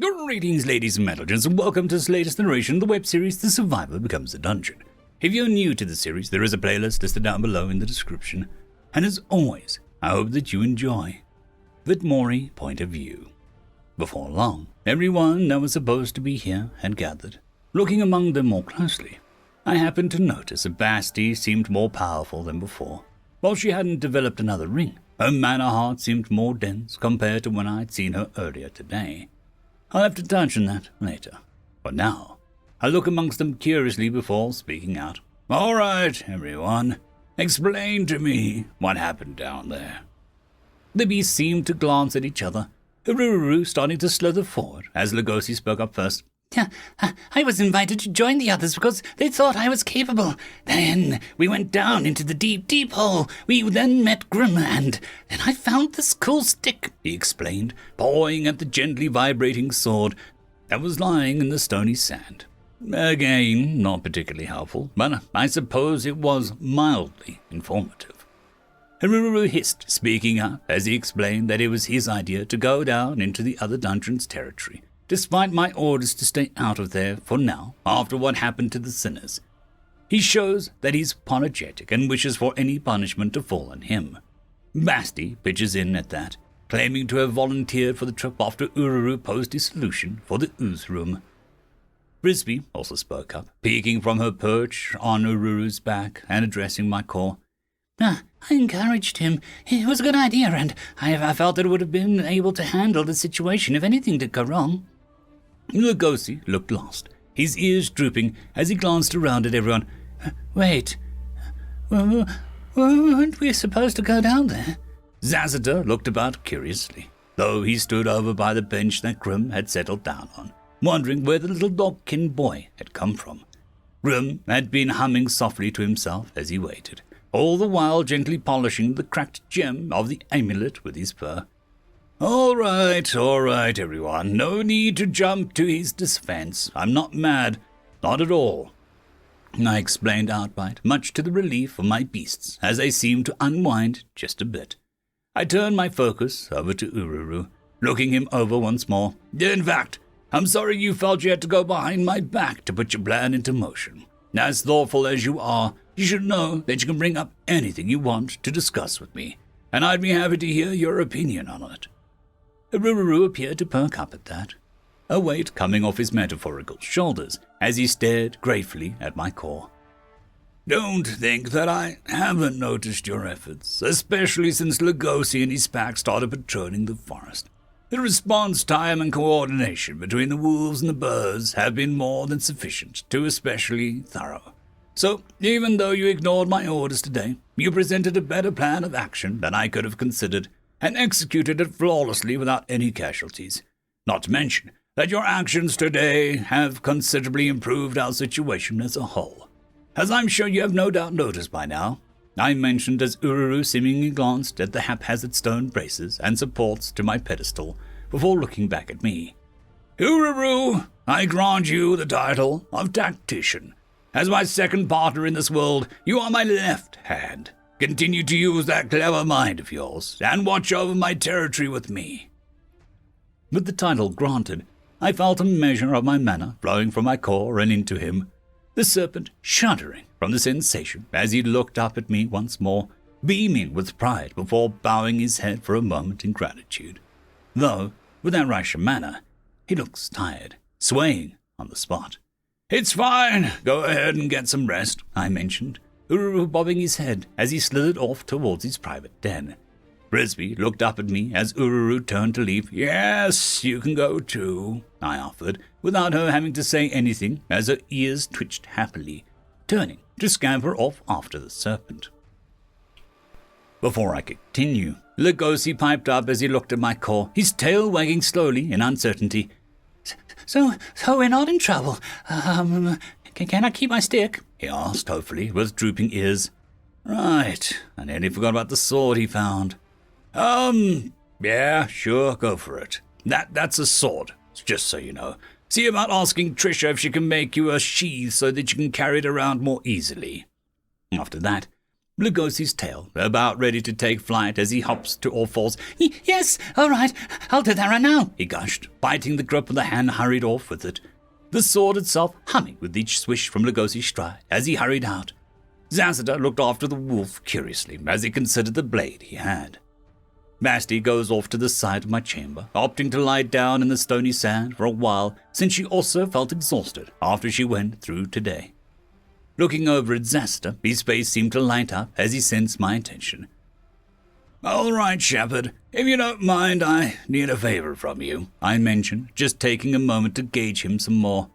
Greetings, ladies and gentlemen, and welcome to this latest narration of the web series The Survivor Becomes a Dungeon. If you're new to the series, there is a playlist listed down below in the description. And as always, I hope that you enjoy the Mori point of view. Before long, everyone that was supposed to be here had gathered. Looking among them more closely, I happened to notice that Basti seemed more powerful than before. While she hadn't developed another ring, her mana heart seemed more dense compared to when I'd seen her earlier today. I'll have to touch on that later. But now, I look amongst them curiously before speaking out. All right, everyone, explain to me what happened down there. The beasts seemed to glance at each other, Ururu starting to slither forward as Lugosi spoke up first. I was invited to join the others because they thought I was capable. Then we went down into the deep, deep hole. We then met Grim, and then I found this cool stick, he explained, pawing at the gently vibrating sword that was lying in the stony sand. Again, not particularly helpful, but I suppose it was mildly informative. Ururu hissed, speaking up as he explained that it was his idea to go down into the other dungeon's territory, despite my orders to stay out of there for now after what happened to the sinners. He shows that he's apologetic and wishes for any punishment to fall on him. Basti pitches in at that, claiming to have volunteered for the trip after Ururu posed his solution for the ooze room. Frisbee also spoke up, peeking from her perch on Ururu's back and addressing my core. I encouraged him. It was a good idea, and I felt that it would have been able to handle the situation if anything did go wrong. Lugosi looked lost, his ears drooping as he glanced around at everyone. Wait, weren't we supposed to go down there? Zazada looked about curiously, though he stood over by the bench that Grim had settled down on, wondering where the little dogkin boy had come from. Grim had been humming softly to himself as he waited, all the while gently polishing the cracked gem of the amulet with his fur. All right, everyone. No need to jump to his defense. I'm not mad. Not at all. I explained outright, much to the relief of my beasts, as they seemed to unwind just a bit. I turned my focus over to Ururu, looking him over once more. In fact, I'm sorry you felt you had to go behind my back to put your plan into motion. As thoughtful as you are, you should know that you can bring up anything you want to discuss with me, and I'd be happy to hear your opinion on it. Ururu appeared to perk up at that, a weight coming off his metaphorical shoulders as he stared gratefully at my core. Don't think that I haven't noticed your efforts, especially since Lugosi and his pack started patrolling the forest. The response time and coordination between the wolves and the birds have been more than sufficient to especially thorough. So, even though you ignored my orders today, you presented a better plan of action than I could have considered, and executed it flawlessly without any casualties. Not to mention that your actions today have considerably improved our situation as a whole. As I'm sure you have no doubt noticed by now, I mentioned as Ururu seemingly glanced at the haphazard stone braces and supports to my pedestal before looking back at me. Ururu, I grant you the title of tactician. As my second partner in this world, you are my left hand. Continue to use that clever mind of yours, and watch over my territory with me. With the title granted, I felt a measure of my mana flowing from my core and into him, the serpent shuddering from the sensation as he looked up at me once more, beaming with pride before bowing his head for a moment in gratitude. Though, with that rush of mana, he looks tired, swaying on the spot. It's fine, go ahead and get some rest, I mentioned, Ururu bobbing his head as he slithered off towards his private den. Frisbee looked up at me as Ururu turned to leave. Yes, you can go too, I offered, without her having to say anything as her ears twitched happily, turning to scamper off after the serpent. Before I could continue, Lugosi piped up as he looked at my core, his tail wagging slowly in uncertainty. So we're not in trouble. Can I keep my stick? He asked, hopefully, with drooping ears. Right, I nearly forgot about the sword he found. Yeah, sure, go for it. That's a sword, just so you know. See about asking Trisha if she can make you a sheath so that you can carry it around more easily. After that, Lugosi's tail, about ready to take flight as he hops to all fours. Yes, all right, I'll do that right now, he gushed, biting the grip of the hand, hurried off with it, the sword itself humming with each swish from Lugosi's stride as he hurried out. Zasada looked after the wolf curiously as he considered the blade he had. Basti goes off to the side of my chamber, opting to lie down in the stony sand for a while since she also felt exhausted after she went through today. Looking over at Zasada, his face seemed to light up as he sensed my attention. "All right, Shepherd, if you don't mind, I need a favor from you," I mentioned, just taking a moment to gauge him some more.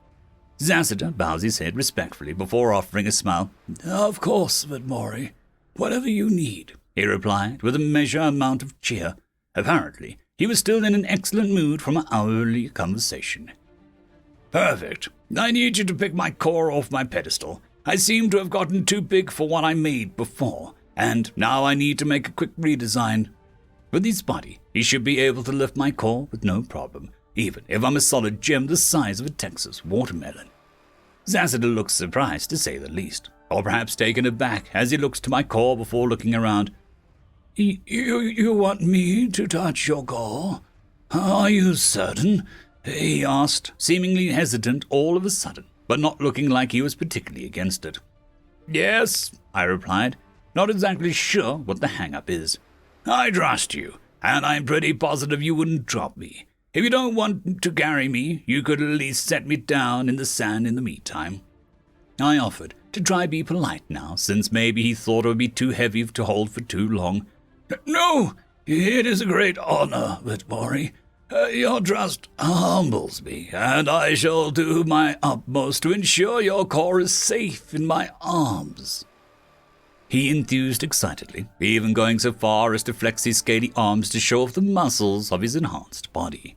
Zasada bows his head respectfully before offering a smile. "Of course, Vidmore. Whatever you need," he replied with a measured amount of cheer. Apparently, he was still in an excellent mood from our hourly conversation. "Perfect. I need you to pick my core off my pedestal. I seem to have gotten too big for what I made before, and now I need to make a quick redesign. With his body, he should be able to lift my core with no problem, even if I'm a solid gem the size of a Texas watermelon. Zasada looks surprised, to say the least, or perhaps taken aback as he looks to my core before looking around. You want me to touch your core? Are you certain?" he asked, seemingly hesitant all of a sudden, but not looking like he was particularly against it. "Yes," I replied, not exactly sure what the hang-up is. "I trust you, and I'm pretty positive you wouldn't drop me. If you don't want to carry me, you could at least set me down in the sand in the meantime." I offered to try be polite now, since maybe he thought it would be too heavy to hold for too long. "No, it is a great honor, Vidmore. Your trust humbles me, and I shall do my utmost to ensure your core is safe in my arms." He enthused excitedly, even going so far as to flex his scaly arms to show off the muscles of his enhanced body.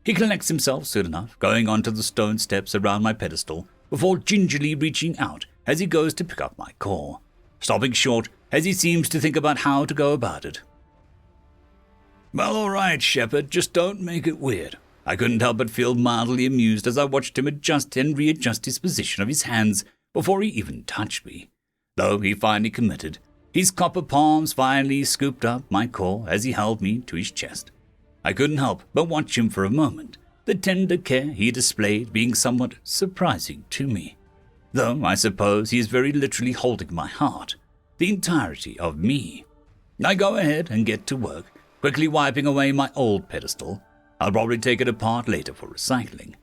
He collects himself soon enough, going onto the stone steps around my pedestal, before gingerly reaching out as he goes to pick up my core, stopping short as he seems to think about how to go about it. "Well, all right, Shepherd, just don't make it weird." I couldn't help but feel mildly amused as I watched him adjust and readjust his position of his hands before he even touched me. Though he finally committed, his copper palms finally scooped up my core as he held me to his chest. I couldn't help but watch him for a moment, the tender care he displayed being somewhat surprising to me. Though I suppose he is very literally holding my heart, the entirety of me. I go ahead and get to work, quickly wiping away my old pedestal. I'll probably take it apart later for recycling.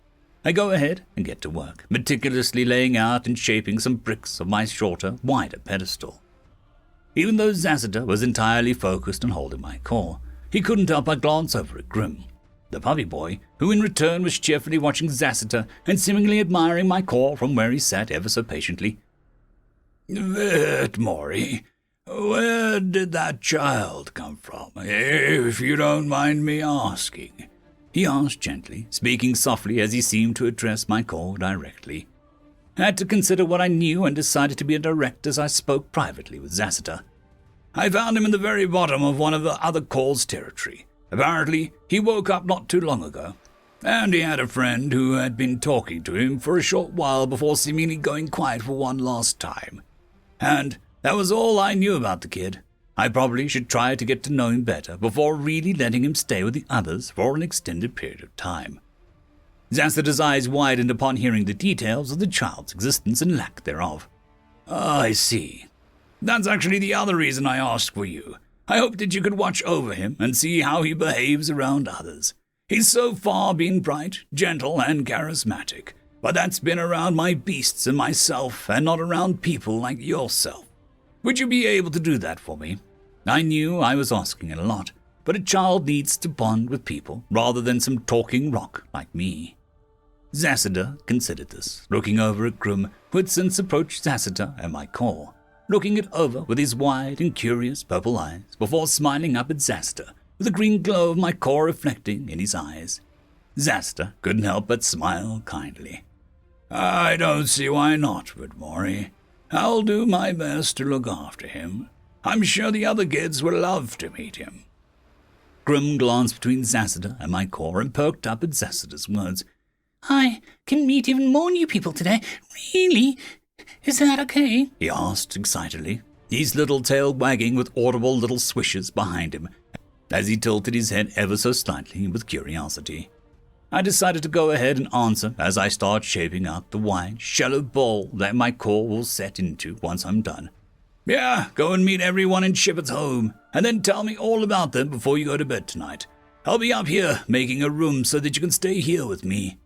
I go ahead and get to work, meticulously laying out and shaping some bricks of my shorter, wider pedestal. Even though Zasada was entirely focused on holding my core, he couldn't help but glance over at Grim, the puppy boy, who in return was cheerfully watching Zasada and seemingly admiring my core from where he sat ever so patiently. "Vidmore, where did that child come from, if you don't mind me asking?" he asked gently, speaking softly as he seemed to address my core directly. I had to consider what I knew and decided to be direct as I spoke privately with Zasada. "I found him in the very bottom of one of the other core's territory. Apparently, he woke up not too long ago, and he had a friend who had been talking to him for a short while before seemingly going quiet for one last time. And that was all I knew about the kid. I probably should try to get to know him better before really letting him stay with the others for an extended period of time." Zasada's eyes widened upon hearing the details of the child's existence and lack thereof. "I see. That's actually the other reason I asked for you. I hoped that you could watch over him and see how he behaves around others. He's so far been bright, gentle, and charismatic, but that's been around my beasts and myself and not around people like yourself. Would you be able to do that for me?" I knew I was asking a lot, but a child needs to bond with people rather than some talking rock like me. Zasada considered this, looking over at Grim, who had since approached Zasada and my core, looking it over with his wide and curious purple eyes before smiling up at Zasada, with the green glow of my core reflecting in his eyes. Zasada couldn't help but smile kindly. "I don't see why not, Vidmore. I'll do my best to look after him. I'm sure the other kids would love to meet him." Grim glanced between Zasada and my core and perked up at Zasada's words. "I can meet even more new people today. Really? Is that okay?" he asked excitedly. his little tail wagging with audible little swishes behind him as he tilted his head ever so slightly with curiosity. I decided to go ahead and answer as I start shaping out the wide, shallow bowl that my core will set into once I'm done. Yeah, go and meet everyone in Shepard's home, and then tell me all about them before you go to bed tonight. I'll be up here making a room so that you can stay here with me.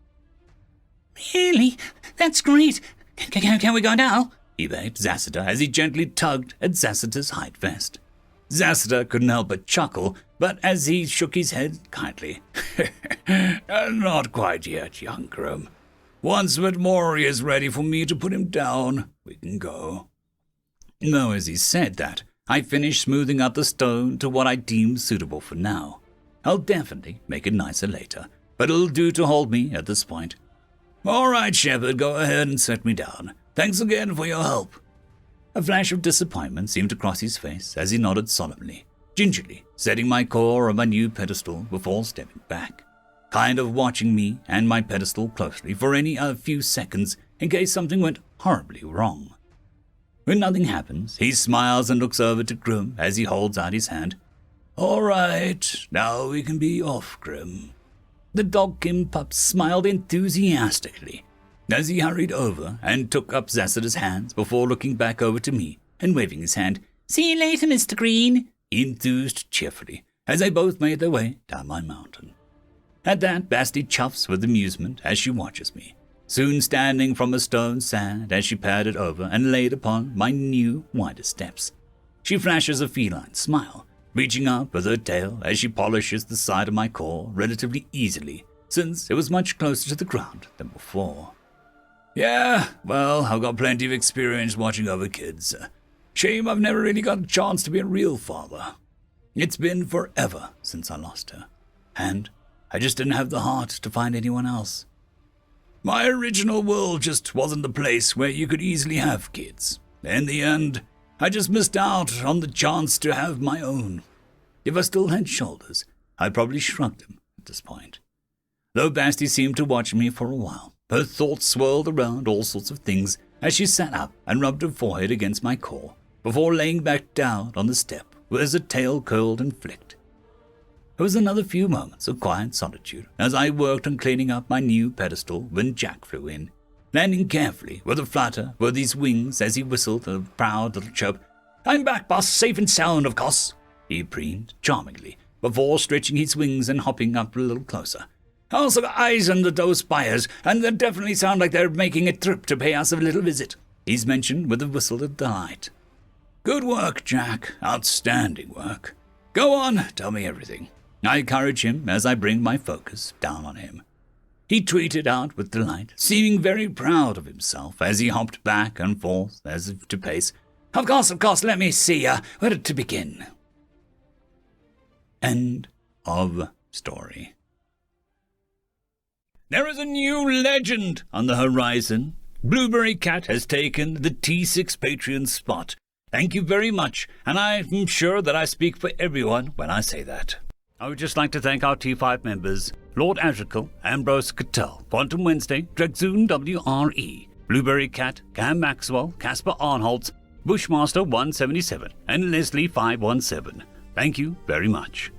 Really? That's great. Can we go now? He begged Zassita as he gently tugged at Zassita's hide vest. Zassita couldn't help but chuckle, but as he shook his head kindly. Not quite yet, young Grim. Once Mori is ready for me to put him down, we can go. Though as he said that, I finished smoothing out the stone to what I deemed suitable for now. I'll definitely make it nicer later, but it'll do to hold me at this point. All right, Shepard, go ahead and set me down. Thanks again for your help. A flash of disappointment seemed to cross his face as he nodded solemnly, gingerly setting my core on my new pedestal before stepping back, kind of watching me and my pedestal closely for a few seconds in case something went horribly wrong. When nothing happens, he smiles and looks over to Grim as he holds out his hand. All right, now we can be off, Grim. The dogkin pup smiled enthusiastically as he hurried over and took up Zassita's hands before looking back over to me and waving his hand. See you later, Mr. Green, he enthused cheerfully as they both made their way down my mountain. At that, Basti chuffs with amusement as she watches me, soon standing from a stone sand as she padded over and laid upon my new, wider steps. She flashes a feline smile, reaching up with her tail as she polishes the side of my core relatively easily, since it was much closer to the ground than before. Yeah, well, I've got plenty of experience watching over kids. Shame I've never really got a chance to be a real father. It's been forever since I lost her, and I just didn't have the heart to find anyone else. My original world just wasn't the place where you could easily have kids. In the end, I just missed out on the chance to have my own. If I still had shoulders, I'd probably shrug them at this point. Though Basti seemed to watch me for a while, her thoughts swirled around all sorts of things as she sat up and rubbed her forehead against my core before laying back down on the step as her tail curled and flicked. There was another few moments of quiet solitude as I worked on cleaning up my new pedestal when Jack flew in, landing carefully with a flutter with his wings as he whistled a proud little chirp. I'm back, boss, safe and sound, of course, he preened charmingly before stretching his wings and hopping up a little closer. I also got eyes on those spires, and they definitely sound like they're making a trip to pay us a little visit, he's mentioned with a whistle of delight. Good work, Jack. Outstanding work. Go on, tell me everything. I encourage him as I bring my focus down on him. He tweeted out with delight, seeming very proud of himself as he hopped back and forth as if to pace. Of course, let me see where to begin. End of story. There is a new legend on the horizon. Blueberry Cat has taken the T6 Patreon spot. Thank you very much, and I'm sure that I speak for everyone when I say that. I would just like to thank our T5 members, Lord Azrekahl, AmbroseKTal, Quantem Wensday, Dragzoon W.R.E, Blueberry Cat, Cam Maxwell, Casper Arnholtz, Bushmaster 177, and Leslie 517. Thank you very much.